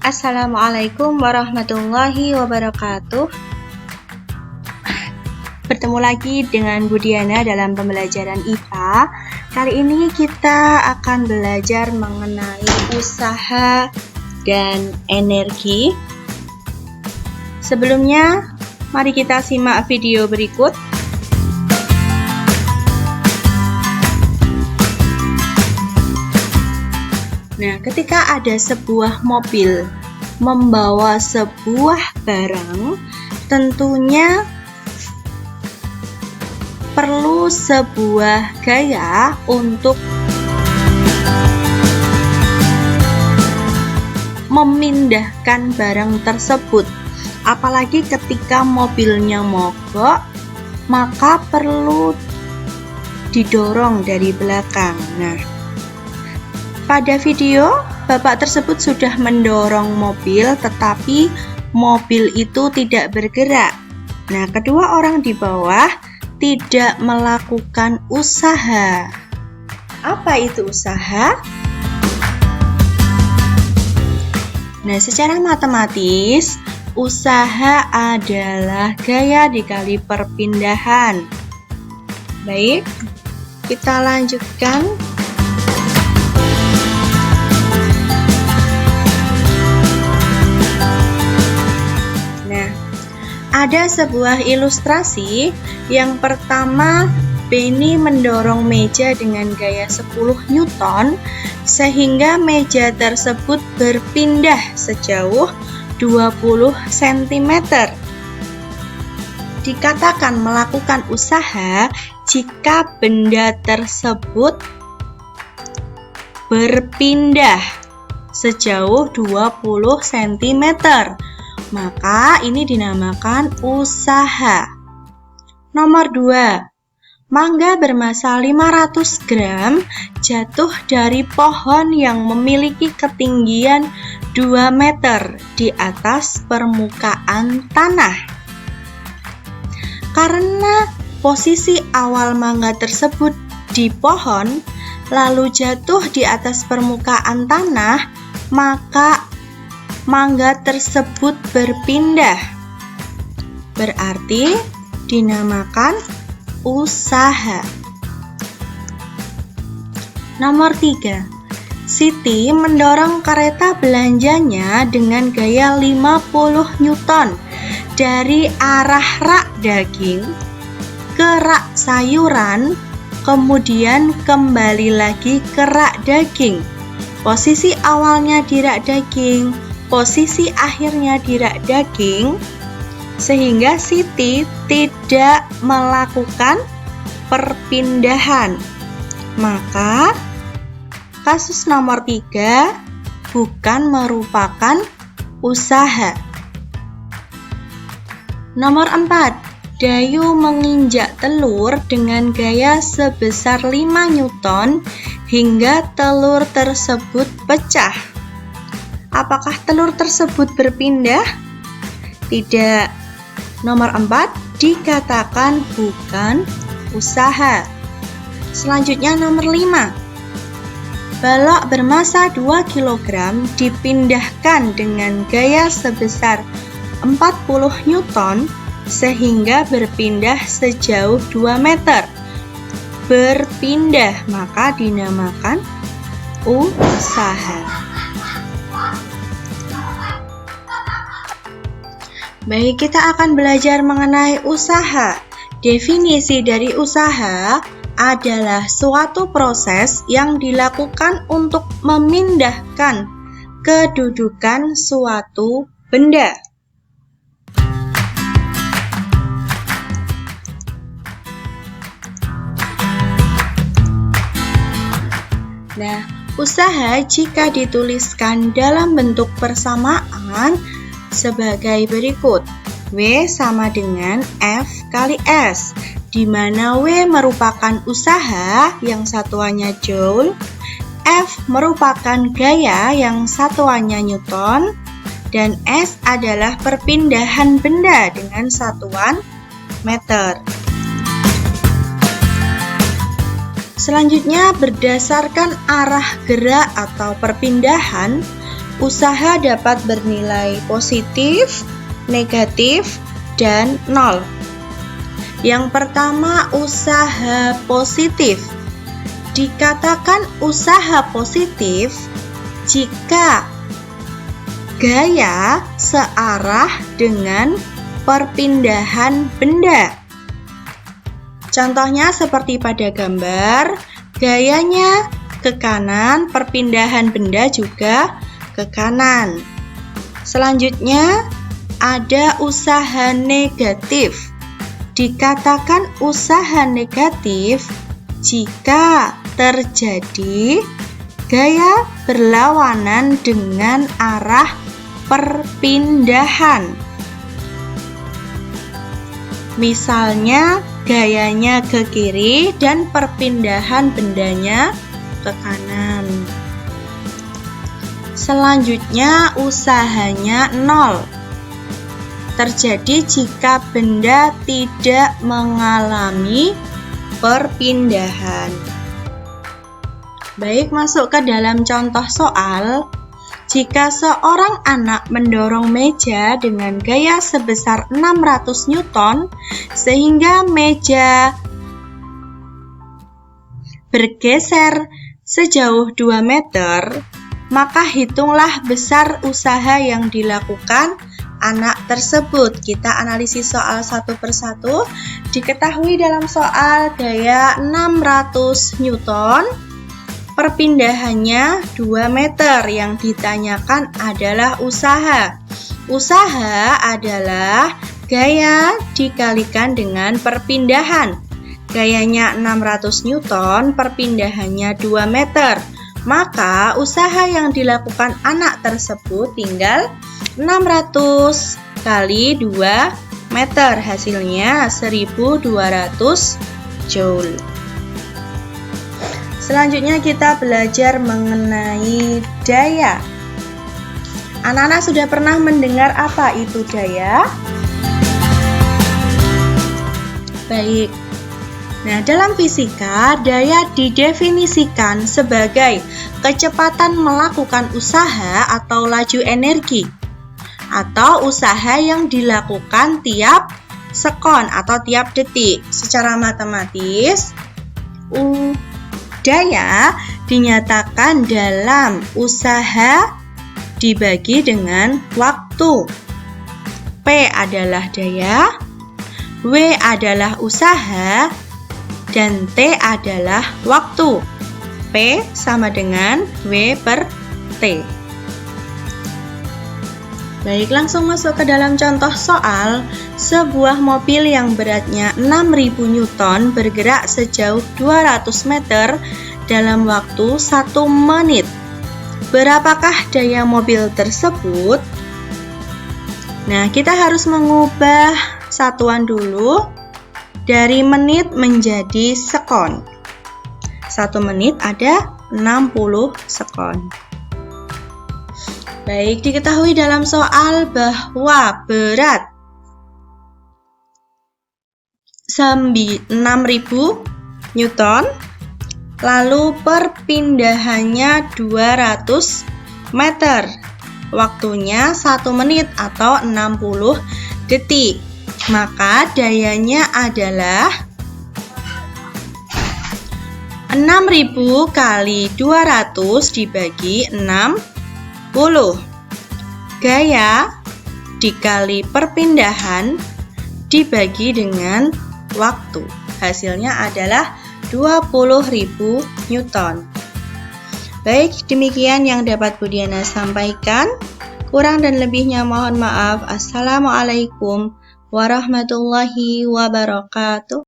Assalamualaikum warahmatullahi wabarakatuh. Bertemu lagi dengan Bu Diana dalam pembelajaran IPA. Kali ini kita akan belajar mengenai usaha dan energi. Sebelumnya, mari kita simak video berikut. Nah, ketika ada sebuah mobil membawa sebuah barang, tentunya perlu sebuah gaya untuk memindahkan barang tersebut. Apalagi ketika mobilnya mogok, maka perlu didorong dari belakang. Nah, pada video, bapak tersebut sudah mendorong mobil, tetapi mobil itu tidak bergerak. Nah, kedua orang di bawah tidak melakukan usaha. Apa itu usaha? Nah, secara matematis, usaha adalah gaya dikali perpindahan. Baik, kita lanjutkan. Ada sebuah ilustrasi. Yang pertama, Benny mendorong meja dengan gaya 10 Newton sehingga meja tersebut berpindah sejauh 20 cm. Dikatakan melakukan usaha jika benda tersebut berpindah sejauh 20 cm. Maka ini dinamakan usaha. Nomor 2. Mangga bermasa 500 gram jatuh dari pohon yang memiliki ketinggian 2 meter di atas permukaan tanah. Karena posisi awal mangga tersebut di pohon lalu jatuh di atas permukaan tanah, maka mangga tersebut berpindah, berarti dinamakan usaha. Nomor 3. Siti mendorong kereta belanjanya dengan gaya 50 Newton dari arah rak daging ke rak sayuran, kemudian kembali lagi ke rak daging. Posisi awalnya di rak daging, posisi akhirnya di rak daging, sehingga Siti tidak melakukan perpindahan. Maka kasus nomor 3 bukan merupakan usaha. Nomor 4. Dayu menginjak telur dengan gaya sebesar 5 Newton hingga telur tersebut pecah. Apakah telur tersebut berpindah? Tidak. Nomor 4 dikatakan bukan usaha. Selanjutnya nomor 5. Balok bermasa 2 kg dipindahkan dengan gaya sebesar 40 Newton sehingga berpindah sejauh 2 meter. Berpindah, maka dinamakan usaha. Baik, kita akan belajar mengenai usaha. Definisi dari usaha adalah suatu proses yang dilakukan untuk memindahkan kedudukan suatu benda. Nah, usaha jika dituliskan dalam bentuk persamaan sebagai berikut. W sama dengan F kali S, di mana W merupakan usaha yang satuannya Joule, F merupakan gaya yang satuannya Newton, dan S adalah perpindahan benda dengan satuan meter. Selanjutnya, berdasarkan arah gerak atau perpindahan, usaha dapat bernilai positif, negatif, dan 0. Yang pertama, usaha positif. Dikatakan usaha positif jika gaya searah dengan perpindahan benda. Contohnya seperti pada gambar, gayanya ke kanan, perpindahan benda juga ke kanan. Selanjutnya, ada usaha negatif. Dikatakan usaha negatif jika terjadi gaya berlawanan dengan arah perpindahan. Misalnya, gayanya ke kiri dan perpindahan bendanya ke kanan. Selanjutnya, usahanya 0. Terjadi jika benda tidak mengalami perpindahan. Baik, masuk ke dalam contoh soal. Jika seorang anak mendorong meja dengan gaya sebesar 600 Newton sehingga meja bergeser sejauh 2 meter, maka hitunglah besar usaha yang dilakukan anak tersebut. Kita analisis soal satu persatu. Diketahui dalam soal gaya 600 Newton, perpindahannya 2 meter. Yang ditanyakan adalah usaha. Usaha adalah gaya dikalikan dengan perpindahan. Gayanya 600 Newton, perpindahannya 2 meter. Maka usaha yang dilakukan anak tersebut tinggal 600 kali 2 meter, hasilnya 1200 Joule. Selanjutnya kita belajar mengenai daya. Anak-anak sudah pernah mendengar apa itu daya? Baik. Nah, dalam fisika, daya didefinisikan sebagai kecepatan melakukan usaha atau laju energi, atau usaha yang dilakukan tiap sekon atau tiap detik. Secara matematis, daya dinyatakan dalam usaha dibagi dengan waktu. P adalah daya, W adalah usaha, dan T adalah waktu. P sama dengan W per T. Baik, langsung masuk ke dalam contoh soal. Sebuah mobil yang beratnya 6.000 Newton bergerak sejauh 200 meter dalam waktu 1 menit. Berapakah daya mobil tersebut? Nah, kita harus mengubah satuan dulu dari menit menjadi sekon. 1 menit ada 60 sekon. Baik, diketahui dalam soal bahwa berat 6.000 Newton, lalu perpindahannya 200 meter. Waktunya 1 menit atau 60 detik. Maka dayanya adalah 6.000 kali 200 dibagi 60. Gaya dikali perpindahan dibagi dengan waktu. Hasilnya adalah 20.000 Newton. Baik, demikian yang dapat Bu Diana sampaikan. Kurang dan lebihnya mohon maaf. Assalamualaikum warahmatullahi wabarakatuh.